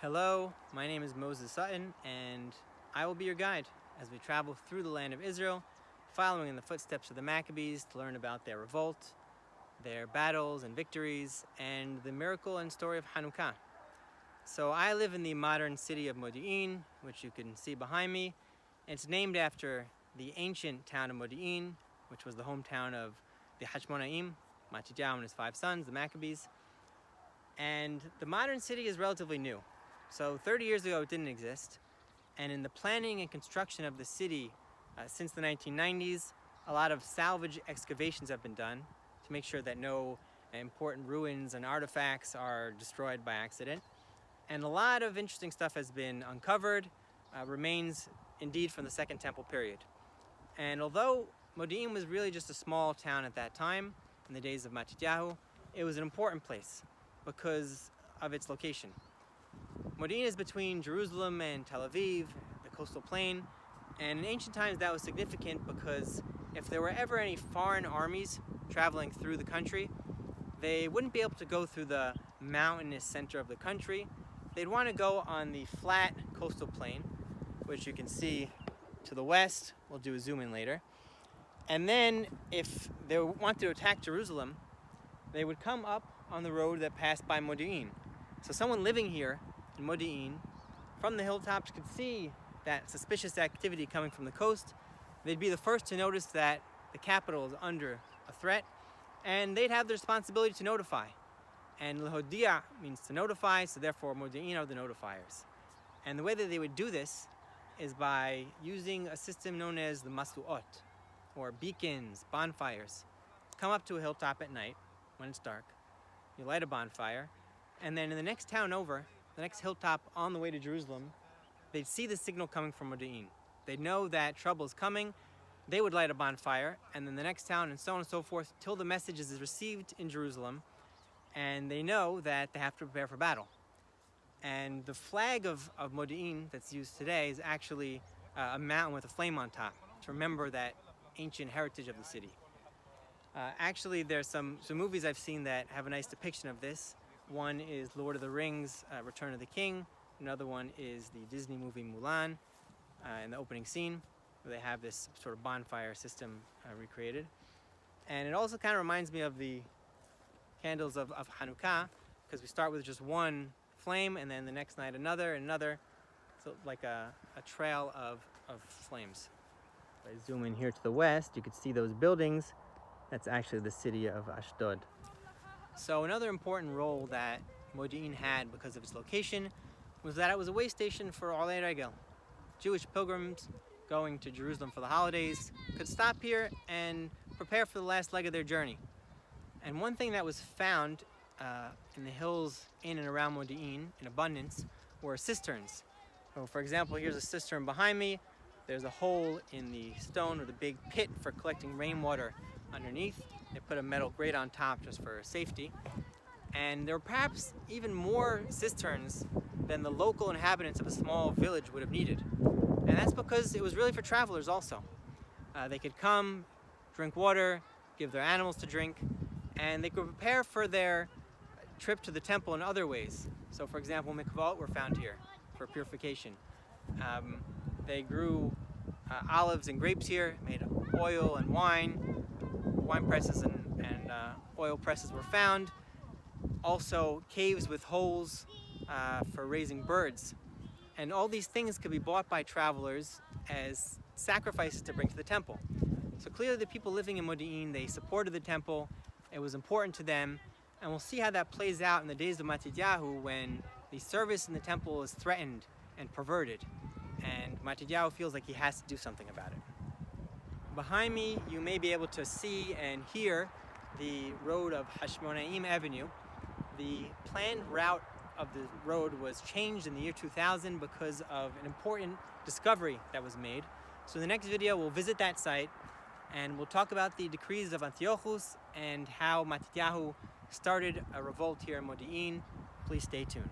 Hello, my name is Moses Sutton, and I will be your guide as we travel through the land of Israel, following in the footsteps of the Maccabees to learn about their revolt, their battles and victories, and the miracle and story of Hanukkah. So I live in the modern city of Modi'in, which you can see behind me. It's named after the ancient town of Modi'in, which was the hometown of the Hashmonaim, Matityahu and his 5 sons, the Maccabees. And the modern city is relatively new. So 30 years ago it didn't exist, and in the planning and construction of the city since the 1990s, a lot of salvage excavations have been done to make sure that no important ruins and artifacts are destroyed by accident. And a lot of interesting stuff has been uncovered, remains indeed from the Second Temple period. And although Modi'in was really just a small town at that time, in the days of Matityahu, it was an important place because of its location. Modi'in is between Jersualem and Tel Aviv, the coastal plain, and in ancient times that was significant because if there were ever any foreign armies traveling through the country, they wouldn't be able to go through the mountainous center of the country. They'd want to go on the flat coastal plain, which you can see to the west. We'll do a zoom in later. And then if they wanted to attack Jerusalem, they would come up on the road that passed by Modi'in. So someone living here in Modi'in from the hilltops could see that suspicious activity coming from the coast. They'd be the first to notice that the capital is under a threat, and they'd have the responsibility to notify. And lehodia means to notify, so therefore Modi'in are the notifiers. And the way that they would do this is by using a system known as the masuot, or beacons, bonfires. Come up to a hilltop at night when it's dark, you light a bonfire, and then in the next town over, the next hilltop on the way to Jerusalem, they'd see the signal coming from Modi'in. They'd know that trouble is coming, they would light a bonfire, and then the next town, and so on and so forth, till the message is received in Jerusalem, and they know that they have to prepare for battle. And the flag of Modi'in that's used today is actually a mountain with a flame on top, to remember that ancient heritage of the city. Actually, there's some movies I've seen that have a nice depiction of this. One is Lord of the Rings, Return of the King. Another one is the Disney movie Mulan, in the opening scene, where they have this sort of bonfire system recreated. And it also kind of reminds me of the candles of Hanukkah, because we start with just one flame, and then the next night another and another. So like a trail of flames. If I zoom in here to the west, you can see those buildings. That's actually the city of Ashdod. So another important role that Modi'in had because of its location was that it was a way station for Olei Regel. Jewish pilgrims going to Jerusalem for the holidays could stop here and prepare for the last leg of their journey. And one thing that was found in the hills in and around Modi'in in abundance were cisterns. So for example, here's a cistern behind me. There's a hole in the stone with a big pit for collecting rainwater underneath. They put a metal grate on top just for safety. And there were perhaps even more cisterns than the local inhabitants of a small village would have needed. And that's because it was really for travelers also. They could come, drink water, give their animals to drink, and they could prepare for their trip to the temple in other ways. So for example, mikvot were found here for purification. They grew olives and grapes here, made oil and wine. Wine presses and oil presses were found. Also caves with holes for raising birds. And all these things could be bought by travelers as sacrifices to bring to the temple. So clearly the people living in Modi'in, they supported the temple. It was important to them. And we'll see how that plays out in the days of Matityahu when the service in the temple is threatened and perverted. And Matityahu feels like he has to do something about it. Behind me, you may be able to see and hear the road of Hashmonaim Avenue. The planned route of the road was changed in the year 2000 because of an important discovery that was made. So in the next video, we'll visit that site and we'll talk about the decrees of Antiochus and how Matityahu started a revolt here in Modi'in. Please stay tuned.